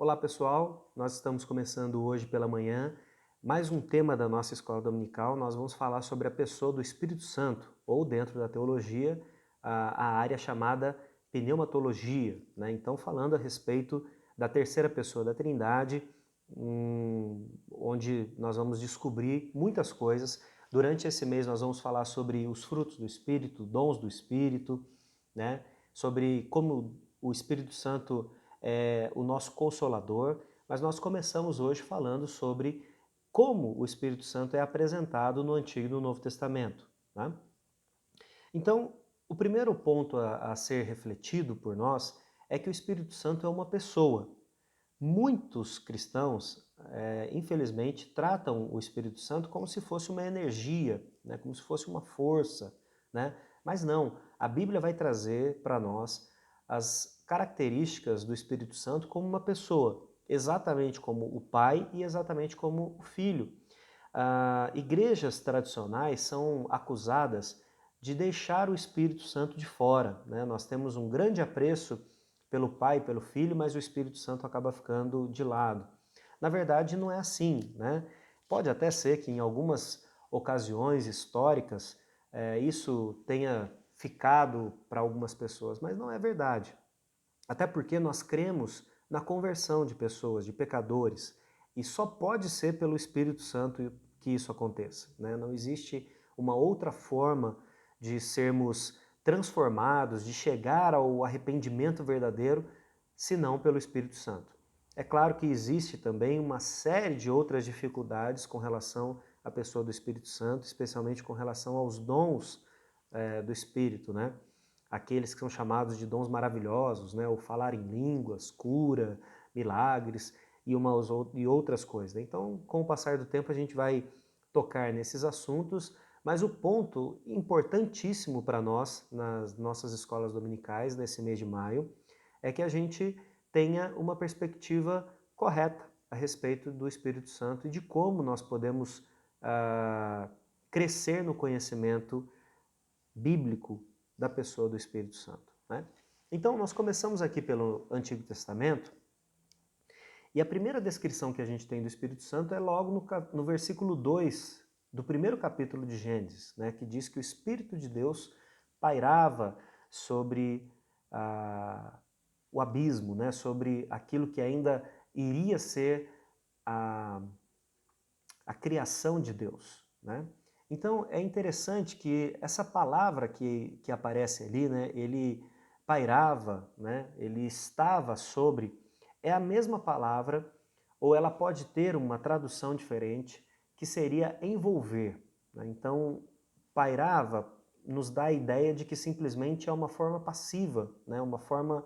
Olá pessoal, nós estamos começando hoje pela manhã mais um tema da nossa escola dominical. Nós vamos falar sobre a pessoa do Espírito Santo, ou dentro da teologia, a área chamada pneumatologia, né? Então falando a respeito da terceira pessoa da Trindade, onde nós vamos descobrir muitas coisas. Durante esse mês nós vamos falar sobre os frutos do Espírito, dons do Espírito, né? Sobre como o Espírito Santo é o nosso consolador, mas nós começamos hoje falando sobre como o Espírito Santo é apresentado no Antigo e no Novo Testamento. Tá? Então, o primeiro ponto a ser refletido por nós é que o Espírito Santo é uma pessoa. Muitos cristãos, infelizmente, tratam o Espírito Santo como se fosse uma energia, né? Como se fosse uma força, né? Mas não, a Bíblia vai trazer para nós as características do Espírito Santo como uma pessoa, exatamente como o Pai e exatamente como o Filho. Igrejas tradicionais são acusadas de deixar o Espírito Santo de fora, né? Nós temos um grande apreço pelo Pai e pelo Filho, mas o Espírito Santo acaba ficando de lado. Na verdade, não é assim, né? Pode até ser que em algumas ocasiões históricas isso tenha ficado para algumas pessoas, mas não é verdade. Até porque nós cremos na conversão de pessoas, de pecadores, e só pode ser pelo Espírito Santo que isso aconteça, né? Não existe uma outra forma de sermos transformados, de chegar ao arrependimento verdadeiro, senão pelo Espírito Santo. É claro que existe também uma série de outras dificuldades com relação à pessoa do Espírito Santo, especialmente com relação aos dons do Espírito, né? Aqueles que são chamados de dons maravilhosos, né? O falar em línguas, cura, milagres e outras coisas. Então, com o passar do tempo, a gente vai tocar nesses assuntos, mas o ponto importantíssimo para nós, nas nossas escolas dominicais, nesse mês de maio, é que a gente tenha uma perspectiva correta a respeito do Espírito Santo e de como nós podemos crescer no conhecimento bíblico da pessoa do Espírito Santo, né? Então, nós começamos aqui pelo Antigo Testamento, e a primeira descrição que a gente tem do Espírito Santo é logo no versículo 2 do primeiro capítulo de Gênesis, né, que diz que o Espírito de Deus pairava sobre o abismo, né, sobre aquilo que ainda iria ser a, a criação de Deus, né? Então é interessante que essa palavra que aparece ali, né, ele pairava, né, ele estava sobre, é a mesma palavra, ou ela pode ter uma tradução diferente, que seria envolver, né? Então, pairava nos dá a ideia de que simplesmente é uma forma passiva, né, uma forma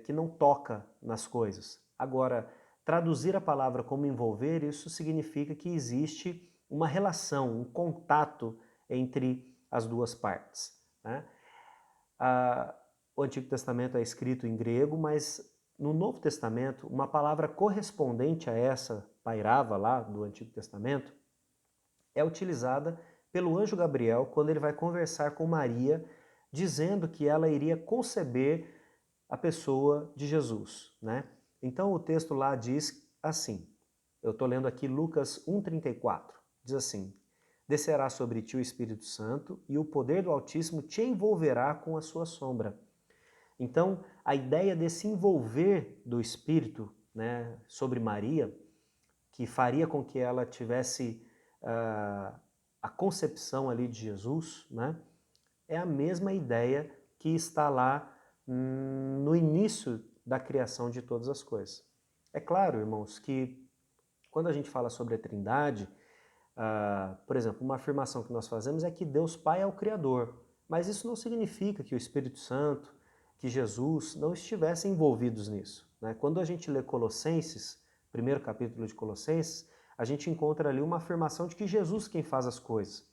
que não toca nas coisas. Agora, traduzir a palavra como envolver, isso significa que existe uma relação, um contato entre as duas partes, né? O Antigo Testamento é escrito em grego, mas no Novo Testamento, uma palavra correspondente a essa pairava lá do Antigo Testamento é utilizada pelo anjo Gabriel quando ele vai conversar com Maria, dizendo que ela iria conceber a pessoa de Jesus, né? Então o texto lá diz assim, eu estou lendo aqui Lucas 1,34, diz assim, descerá sobre ti o Espírito Santo e o poder do Altíssimo te envolverá com a sua sombra. Então a ideia desse envolver do Espírito, né, sobre Maria, que faria com que ela tivesse a concepção ali de Jesus, né, é a mesma ideia que está lá no início da criação de todas as coisas. É claro, irmãos, que quando a gente fala sobre a Trindade, por exemplo, uma afirmação que nós fazemos é que Deus Pai é o Criador, mas isso não significa que o Espírito Santo, que Jesus não estivessem envolvidos nisso, né? Quando a gente lê Colossenses, primeiro capítulo de Colossenses, a gente encontra ali uma afirmação de que Jesus quem faz as coisas.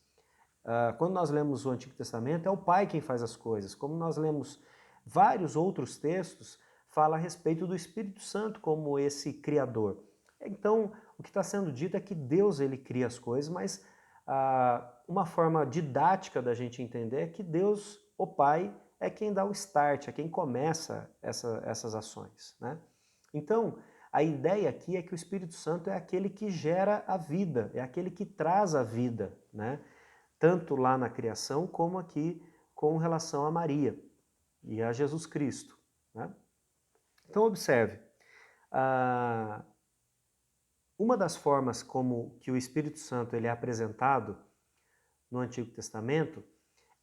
Quando nós lemos o Antigo Testamento, é o Pai quem faz as coisas. Como nós lemos vários outros textos, fala a respeito do Espírito Santo como esse Criador. Então, o que está sendo dito é que Deus ele cria as coisas, mas uma forma didática da gente entender é que Deus, o Pai, é quem dá o start, é quem começa essas ações, né? Então, a ideia aqui é que o Espírito Santo é aquele que gera a vida, é aquele que traz a vida, né? Tanto lá na criação como aqui com relação a Maria e a Jesus Cristo, né? Então observe, uma das formas como que o Espírito Santo ele é apresentado no Antigo Testamento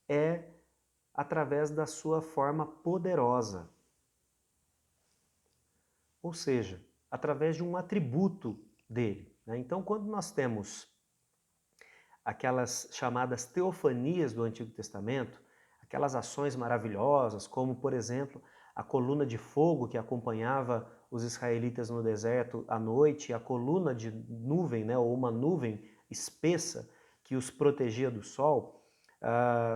é através da sua forma poderosa, ou seja, através de um atributo dele, né? Então, quando nós temos aquelas chamadas teofanias do Antigo Testamento, aquelas ações maravilhosas, como, por exemplo, a coluna de fogo que acompanhava os israelitas no deserto à noite, a coluna de nuvem, né, ou uma nuvem espessa que os protegia do sol,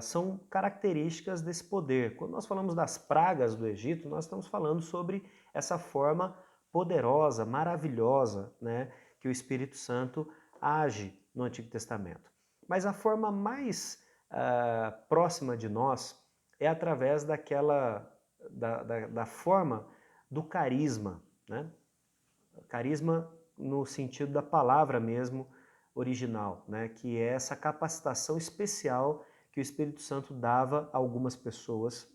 são características desse poder. Quando nós falamos das pragas do Egito, nós estamos falando sobre essa forma poderosa, maravilhosa, né, que o Espírito Santo age no Antigo Testamento. Mas a forma mais próxima de nós é através da forma do carisma, né? Carisma no sentido da palavra mesmo original, né? Que é essa capacitação especial que o Espírito Santo dava a algumas pessoas,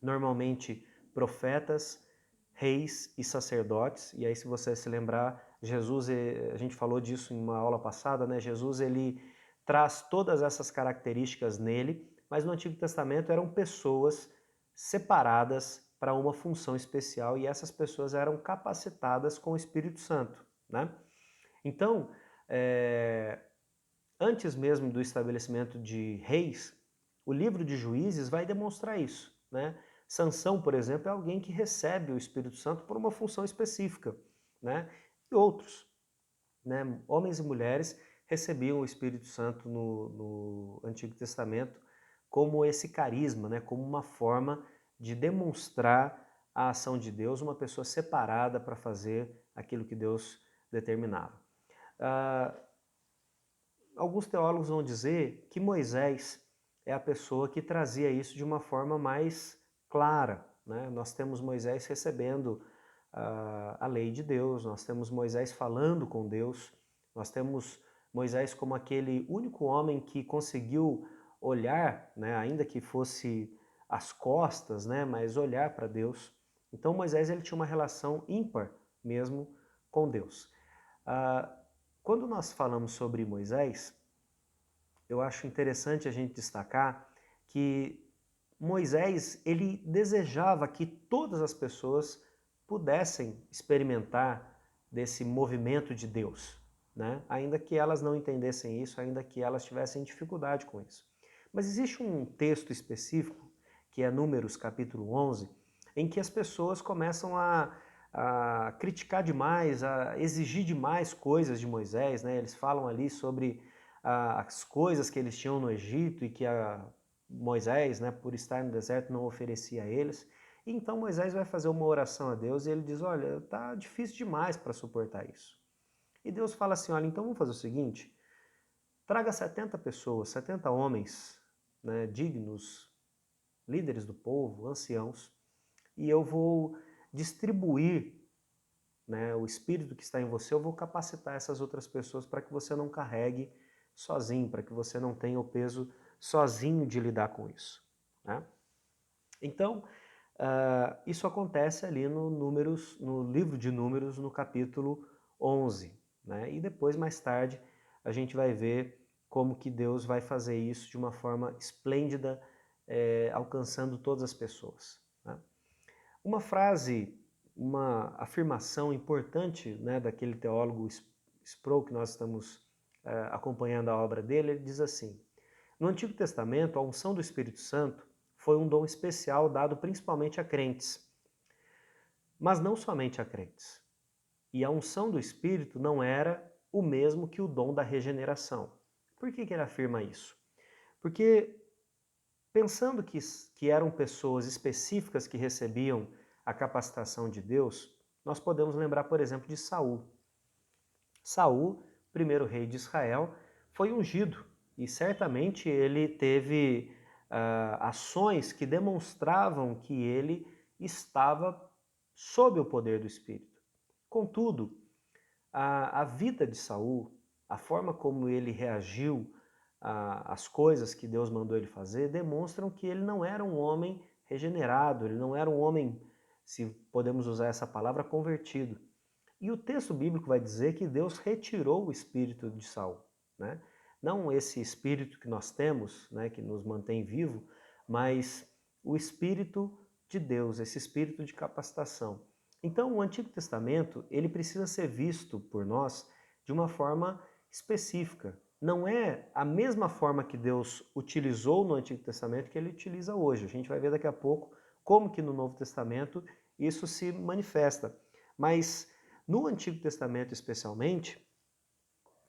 normalmente profetas, reis e sacerdotes. E aí, se você se lembrar, Jesus, a gente falou disso em uma aula passada, né? Jesus, ele traz todas essas características nele, mas no Antigo Testamento eram pessoas separadas para uma função especial e essas pessoas eram capacitadas com o Espírito Santo, né? Então, antes mesmo do estabelecimento de reis, o livro de Juízes vai demonstrar isso, né? Sansão, por exemplo, é alguém que recebe o Espírito Santo por uma função específica, né? E outros, né? Homens e mulheres recebiam o Espírito Santo no Antigo Testamento como esse carisma, né? Como uma forma de demonstrar a ação de Deus, uma pessoa separada para fazer aquilo que Deus determinava. Alguns teólogos vão dizer que Moisés é a pessoa que trazia isso de uma forma mais clara, né? Nós temos Moisés recebendo a lei de Deus, nós temos Moisés falando com Deus, nós temos Moisés como aquele único homem que conseguiu olhar, né, ainda que fosse às costas, né, mas olhar para Deus. Então Moisés ele tinha uma relação ímpar mesmo com Deus. Quando nós falamos sobre Moisés, eu acho interessante a gente destacar que Moisés ele desejava que todas as pessoas pudessem experimentar desse movimento de Deus, né? Ainda que elas não entendessem isso, ainda que elas tivessem dificuldade com isso. Mas existe um texto específico, que é Números capítulo 11, em que as pessoas começam a criticar demais, a exigir demais coisas de Moisés, né? Eles falam ali sobre as coisas que eles tinham no Egito e que Moisés, né, por estar no deserto, não oferecia a eles. E então Moisés vai fazer uma oração a Deus e ele diz, olha, tá difícil demais para suportar isso. E Deus fala assim, olha, então vamos fazer o seguinte, traga 70 pessoas, 70 homens, né, dignos, líderes do povo, anciãos, e eu vou distribuir, né, o Espírito que está em você, eu vou capacitar essas outras pessoas para que você não carregue sozinho, para que você não tenha o peso sozinho de lidar com isso, né? Então, isso acontece ali no livro de Números, no capítulo 11, né? E depois, mais tarde, a gente vai ver como que Deus vai fazer isso de uma forma esplêndida, alcançando todas as pessoas, né? Uma frase, uma afirmação importante, né, daquele teólogo Sproul, que nós estamos acompanhando a obra dele, ele diz assim, no Antigo Testamento, a unção do Espírito Santo foi um dom especial dado principalmente a crentes, mas não somente a crentes. E a unção do Espírito não era o mesmo que o dom da regeneração. Por que ele afirma isso? Porque pensando que eram pessoas específicas que recebiam a capacitação de Deus, nós podemos lembrar, por exemplo, de Saul. Saul, primeiro rei de Israel, foi ungido e certamente ele teve ações que demonstravam que ele estava sob o poder do Espírito. Contudo, a vida de Saul, a forma como ele reagiu às coisas que Deus mandou ele fazer, demonstram que ele não era um homem regenerado, ele não era um homem, se podemos usar essa palavra, convertido. E o texto bíblico vai dizer que Deus retirou o espírito de Saul, né? Não esse espírito que nós temos, né, que nos mantém vivo, mas o espírito de Deus, esse espírito de capacitação. Então, o Antigo Testamento, ele precisa ser visto por nós de uma forma específica. Não é a mesma forma que Deus utilizou no Antigo Testamento que ele utiliza hoje. A gente vai ver daqui a pouco como que no Novo Testamento isso se manifesta. Mas no Antigo Testamento especialmente,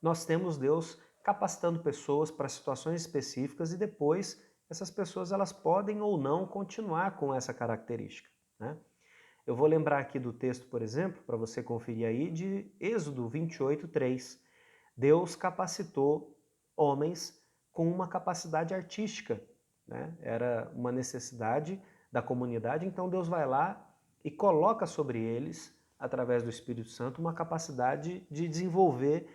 nós temos Deus capacitando pessoas para situações específicas e depois essas pessoas elas podem ou não continuar com essa característica, né? Eu vou lembrar aqui do texto, por exemplo, para você conferir aí, de Êxodo 28:3. Deus capacitou homens com uma capacidade artística, né? Era uma necessidade da comunidade, então Deus vai lá e coloca sobre eles, através do Espírito Santo, uma capacidade de desenvolver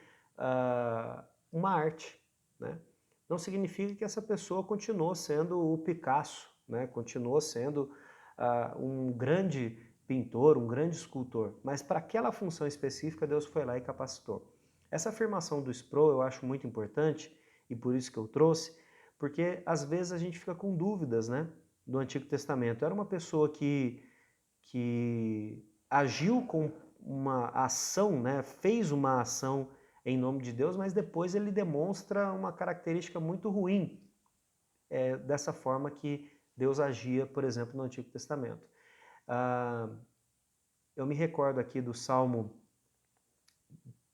uma arte, né? Não significa que essa pessoa continuou sendo o Picasso, né? Continuou sendo um grande pintor, um grande escultor, mas para aquela função específica Deus foi lá e capacitou. Essa afirmação do Sproul eu acho muito importante e por isso que eu trouxe, porque às vezes a gente fica com dúvidas, né, do Antigo Testamento. Era uma pessoa que agiu com uma ação, né, fez uma ação em nome de Deus, mas depois ele demonstra uma característica muito ruim dessa forma que Deus agia, por exemplo, no Antigo Testamento. Eu me recordo aqui do Salmo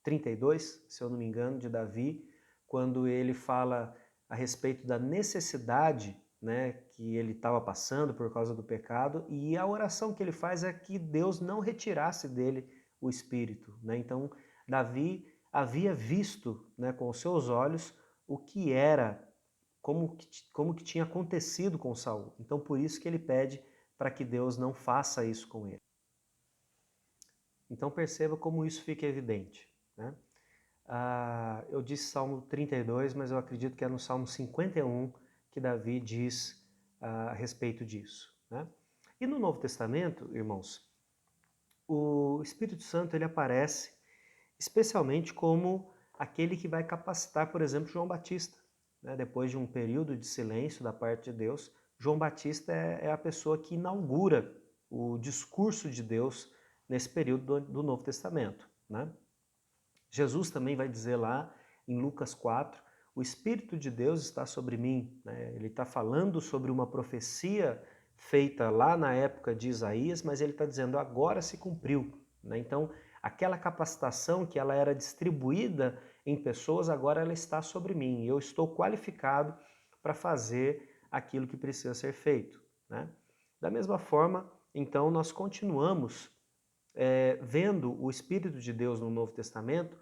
32, se eu não me engano, de Davi, quando ele fala a respeito da necessidade, né, que ele estava passando por causa do pecado, e a oração que ele faz é que Deus não retirasse dele o espírito, né? Então, Davi havia visto, né, com os seus olhos o que era, como que tinha acontecido com Saul. Então, por isso que ele pede para que Deus não faça isso com ele. Então, perceba como isso fica evidente, né? Eu disse Salmo 32, mas eu acredito que é no Salmo 51 que Davi diz a respeito disso, né? E no Novo Testamento, irmãos, o Espírito Santo ele aparece especialmente como aquele que vai capacitar, por exemplo, João Batista, né? Depois de um período de silêncio da parte de Deus, João Batista é a pessoa que inaugura o discurso de Deus nesse período do Novo Testamento, né? Jesus também vai dizer lá em Lucas 4, o Espírito de Deus está sobre mim, né? Ele está falando sobre uma profecia feita lá na época de Isaías, mas ele está dizendo agora se cumpriu, né? Então, aquela capacitação que ela era distribuída em pessoas, agora ela está sobre mim. Eu estou qualificado para fazer aquilo que precisa ser feito, né? Da mesma forma, então, nós continuamos vendo o Espírito de Deus no Novo Testamento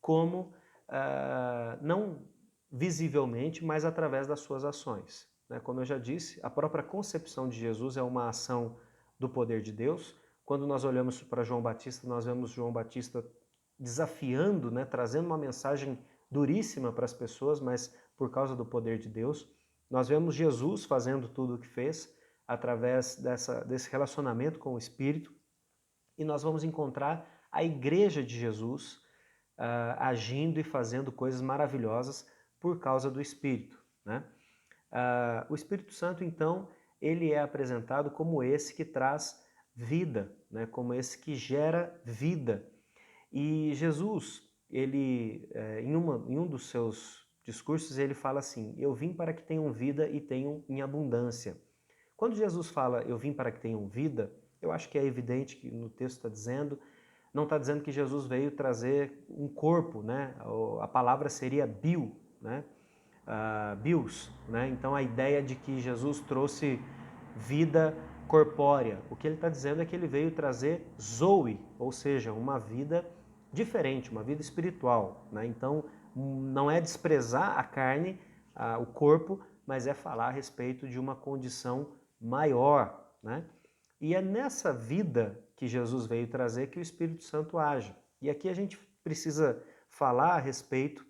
como, não visivelmente, mas através das suas ações, né? Como eu já disse, a própria concepção de Jesus é uma ação do poder de Deus. Quando nós olhamos para João Batista, nós vemos João Batista desafiando, né, trazendo uma mensagem duríssima para as pessoas, mas por causa do poder de Deus. Nós vemos Jesus fazendo tudo o que fez através desse relacionamento com o Espírito. E nós vamos encontrar a Igreja de Jesus agindo e fazendo coisas maravilhosas por causa do Espírito, né? O Espírito Santo, então, ele é apresentado como esse que traz vida, né? Como esse que gera vida. E Jesus, ele, em um dos seus discursos, ele fala assim, eu vim para que tenham vida e tenham em abundância. Quando Jesus fala, eu vim para que tenham vida, eu acho que é evidente que no texto está dizendo, não está dizendo que Jesus veio trazer um corpo, né? A palavra seria bio, né? Bios, né? Então a ideia de que Jesus trouxe vida corpórea. O que ele está dizendo é que ele veio trazer zoe, ou seja, uma vida diferente, uma vida espiritual, né? Então não é desprezar a carne, o corpo, mas é falar a respeito de uma condição maior, né? E é nessa vida que Jesus veio trazer que o Espírito Santo age. E aqui a gente precisa falar a respeito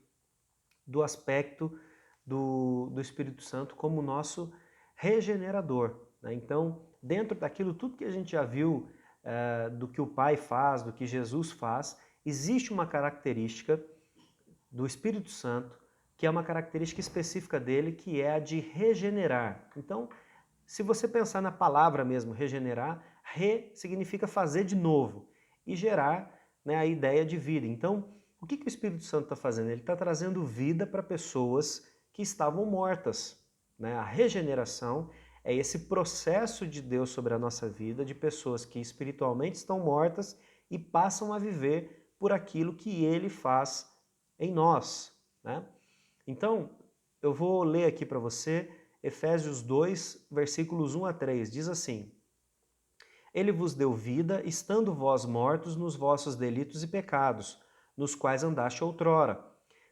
do aspecto do Espírito Santo como nosso regenerador, né? Então, dentro daquilo tudo que a gente já viu do que o Pai faz, do que Jesus faz, existe uma característica do Espírito Santo que é uma característica específica dele, que é a de regenerar. Então, se você pensar na palavra mesmo, regenerar, significa fazer de novo e gerar, né, a ideia de vida. Então, o que o Espírito Santo está fazendo? Ele está trazendo vida para pessoas que estavam mortas, né? A regeneração é esse processo de Deus sobre a nossa vida, de pessoas que espiritualmente estão mortas e passam a viver por aquilo que Ele faz em nós, né? Então, eu vou ler aqui para você Efésios 2, versículos 1 a 3, diz assim: Ele vos deu vida, estando vós mortos nos vossos delitos e pecados, nos quais andaste outrora,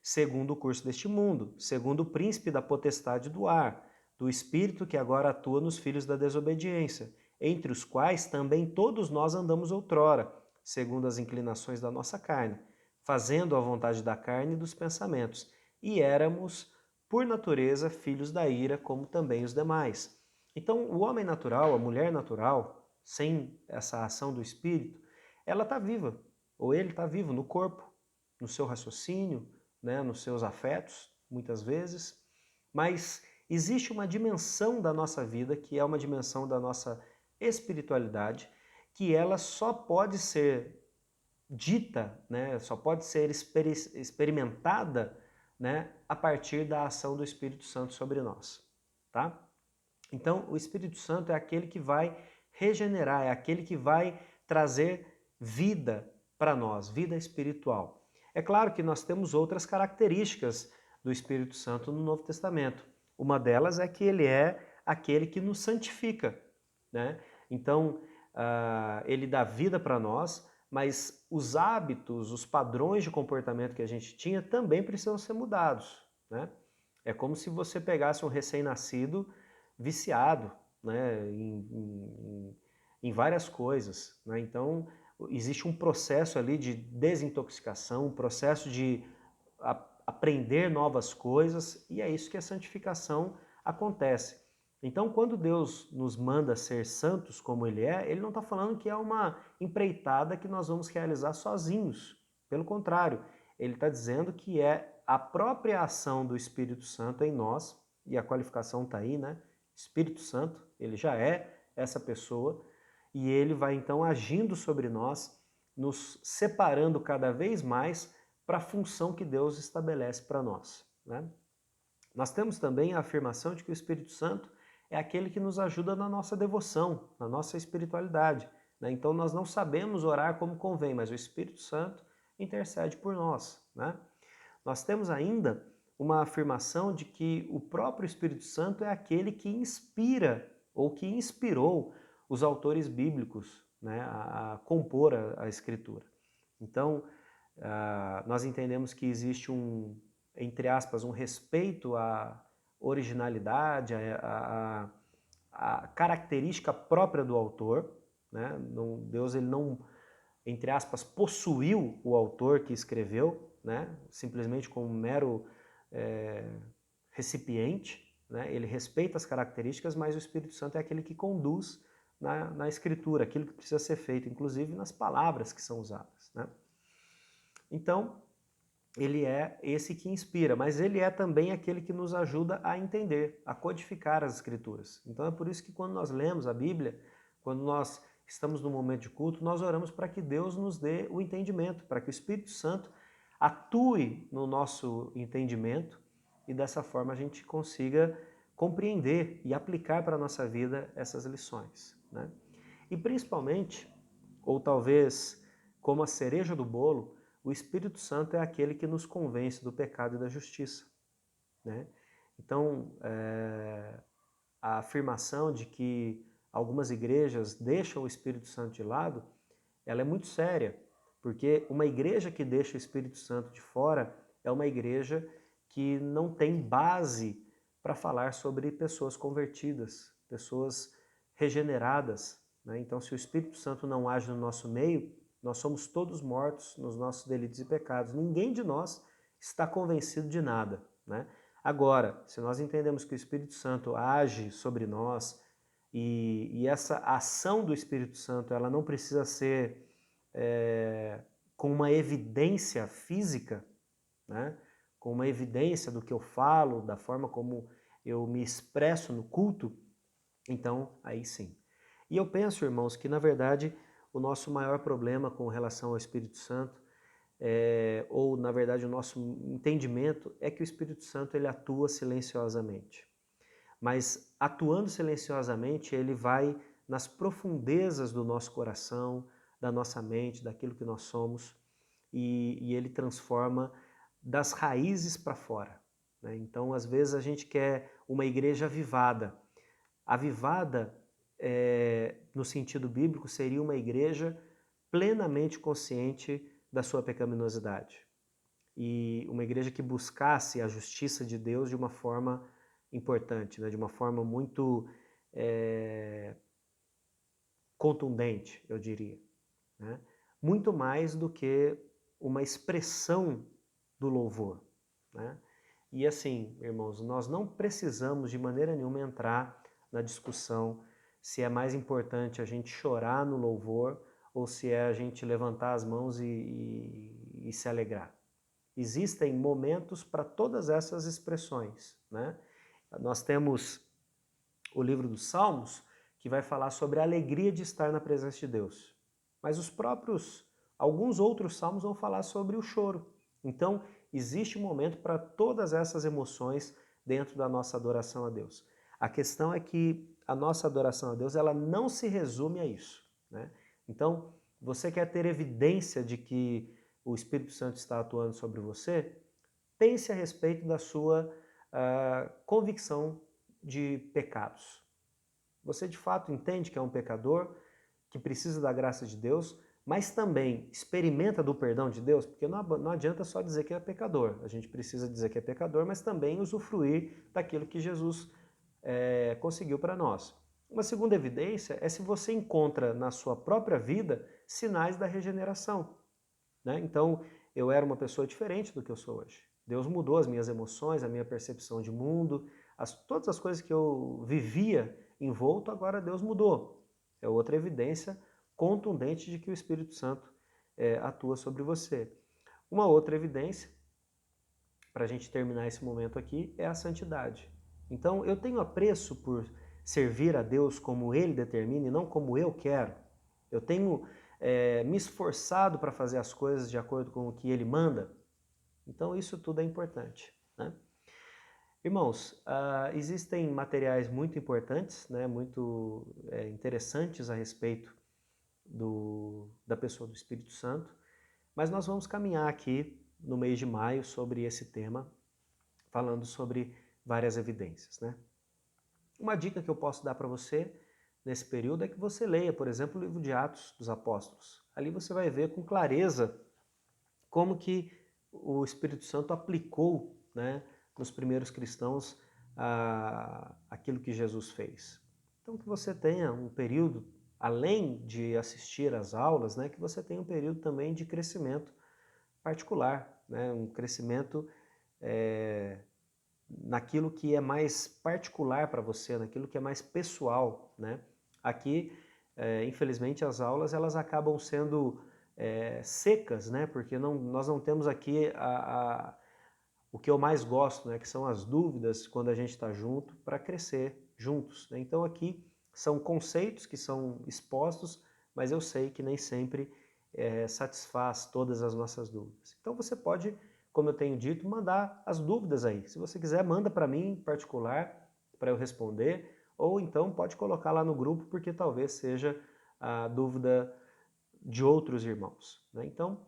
segundo o curso deste mundo, segundo o príncipe da potestade do ar, do espírito que agora atua nos filhos da desobediência, entre os quais também todos nós andamos outrora, segundo as inclinações da nossa carne, fazendo a vontade da carne e dos pensamentos, e éramos, por natureza, filhos da ira, como também os demais. Então, o homem natural, a mulher natural, sem essa ação do Espírito, ela está viva, ou ele está vivo no corpo, no seu raciocínio, né, nos seus afetos, muitas vezes, mas existe uma dimensão da nossa vida, que é uma dimensão da nossa espiritualidade, que ela só pode ser dita, né, só pode ser experimentada, né, a partir da ação do Espírito Santo sobre nós, tá? Então, o Espírito Santo é aquele que vai regenerar, é aquele que vai trazer vida para nós, vida espiritual. É claro que nós temos outras características do Espírito Santo no Novo Testamento. Uma delas é que ele é aquele que nos santifica, né? Então, ele dá vida para nós, mas os hábitos, os padrões de comportamento que a gente tinha também precisam ser mudados, né? É como se você pegasse um recém-nascido viciado, né, em várias coisas, né? Então, existe um processo ali de desintoxicação, um processo de aprender novas coisas, e é isso que a santificação acontece. Então, quando Deus nos manda ser santos como Ele é, Ele não está falando que é uma empreitada que nós vamos realizar sozinhos. Pelo contrário, Ele está dizendo que é a própria ação do Espírito Santo em nós, e a qualificação está aí, né? Espírito Santo, Ele já é essa pessoa, e Ele vai então agindo sobre nós, nos separando cada vez mais para a função que Deus estabelece para nós, né? Nós temos também a afirmação de que o Espírito Santo é aquele que nos ajuda na nossa devoção, na nossa espiritualidade, né? Então nós não sabemos orar como convém, mas o Espírito Santo intercede por nós, né? Nós temos ainda uma afirmação de que o próprio Espírito Santo é aquele que inspira ou que inspirou os autores bíblicos, né, a compor a Escritura. Então, nós entendemos que existe entre aspas, um respeito à originalidade, à característica própria do autor, né? Deus ele não, entre aspas, possuiu o autor que escreveu, né? Simplesmente como um mero recipiente, né? Ele respeita as características, mas o Espírito Santo é aquele que conduz na escritura, aquilo que precisa ser feito, inclusive nas palavras que são usadas, né? Então, ele é esse que inspira, mas ele é também aquele que nos ajuda a entender, a codificar as escrituras. Então é por isso que quando nós lemos a Bíblia, quando nós estamos no momento de culto, nós oramos para que Deus nos dê o entendimento, para que o Espírito Santo atue no nosso entendimento e dessa forma a gente consiga compreender e aplicar para a nossa vida essas lições, né? E principalmente, ou talvez como a cereja do bolo, o Espírito Santo é aquele que nos convence do pecado e da justiça, né? Então, a afirmação de que algumas igrejas deixam o Espírito Santo de lado, ela é muito séria, porque uma igreja que deixa o Espírito Santo de fora é uma igreja que não tem base para falar sobre pessoas convertidas, pessoas regeneradas, né? Então, se o Espírito Santo não age no nosso meio, nós somos todos mortos nos nossos delitos e pecados. Ninguém de nós está convencido de nada, né? Agora, se nós entendemos que o Espírito Santo age sobre nós e essa ação do Espírito Santo ela não precisa ser com uma evidência física, né? Com uma evidência do que eu falo, da forma como eu me expresso no culto, então aí sim. E eu penso, irmãos, que na verdade o nosso maior problema com relação ao Espírito Santo, ou na verdade o nosso entendimento, é que o Espírito Santo ele atua silenciosamente. Mas atuando silenciosamente, ele vai nas profundezas do nosso coração, da nossa mente, daquilo que nós somos, e ele transforma das raízes para fora, né? Então, às vezes, a gente quer uma igreja avivada. Avivada, no sentido bíblico, seria uma igreja plenamente consciente da sua pecaminosidade. E uma igreja que buscasse a justiça de Deus de uma forma importante, né? De uma forma muito contundente, eu diria, né? Muito mais do que uma expressão do louvor, né? E assim, irmãos, nós não precisamos de maneira nenhuma entrar na discussão se é mais importante a gente chorar no louvor ou se é a gente levantar as mãos e se alegrar. Existem momentos para todas essas expressões, né? Nós temos o livro dos Salmos, que vai falar sobre a alegria de estar na presença de Deus. Mas alguns outros salmos vão falar sobre o choro. Então, existe um momento para todas essas emoções dentro da nossa adoração a Deus. A questão é que a nossa adoração a Deus, ela não se resume a isso, né? Então, você quer ter evidência de que o Espírito Santo está atuando sobre você? Pense a respeito da sua convicção de pecados. Você de fato entende que é um pecador, que precisa da graça de Deus, mas também experimenta do perdão de Deus? Porque não adianta só dizer que é pecador. A gente precisa dizer que é pecador, mas também usufruir daquilo que Jesus conseguiu para nós. Uma segunda evidência é se você encontra na sua própria vida sinais da regeneração, né? Então, eu era uma pessoa diferente do que eu sou hoje. Deus mudou as minhas emoções, a minha percepção de mundo, todas as coisas que eu vivia envolto, agora Deus mudou. É outra evidência contundente de que o Espírito Santo atua sobre você. Uma outra evidência, para a gente terminar esse momento aqui, é a santidade. Então, eu tenho apreço por servir a Deus como Ele determina e não como eu quero. Eu tenho me esforçado para fazer as coisas de acordo com o que Ele manda. Então, isso tudo é importante, né? Irmãos, existem materiais muito importantes, né, muito interessantes a respeito da pessoa do Espírito Santo, mas nós vamos caminhar aqui no mês de maio sobre esse tema, falando sobre várias evidências, né? Uma dica que eu posso dar para você nesse período é que você leia, por exemplo, o livro de Atos dos Apóstolos. Ali você vai ver com clareza como que o Espírito Santo aplicou, né, nos primeiros cristãos aquilo que Jesus fez. Então que você tenha um período, além de assistir às aulas, né, que você tenha um período também de crescimento particular, né, um crescimento naquilo que é mais particular para você, naquilo que é mais pessoal, né? Aqui, infelizmente, as aulas elas acabam sendo secas, né? Porque nós não temos aqui o que eu mais gosto, né? Que são as dúvidas quando a gente está junto para crescer juntos, né? Então aqui são conceitos que são expostos, mas eu sei que nem sempre satisfaz todas as nossas dúvidas. Então você pode, como eu tenho dito, mandar as dúvidas aí. Se você quiser, manda para mim em particular, para eu responder, ou então pode colocar lá no grupo, porque talvez seja a dúvida de outros irmãos, né? Então,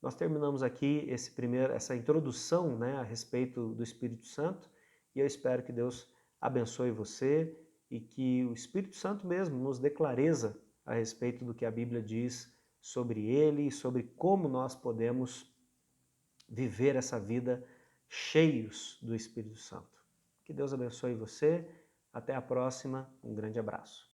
nós terminamos aqui essa introdução, né, a respeito do Espírito Santo, e eu espero que Deus abençoe você e que o Espírito Santo mesmo nos dê clareza a respeito do que a Bíblia diz sobre ele e sobre como nós podemos viver essa vida cheios do Espírito Santo. Que Deus abençoe você. Até a próxima. Um grande abraço.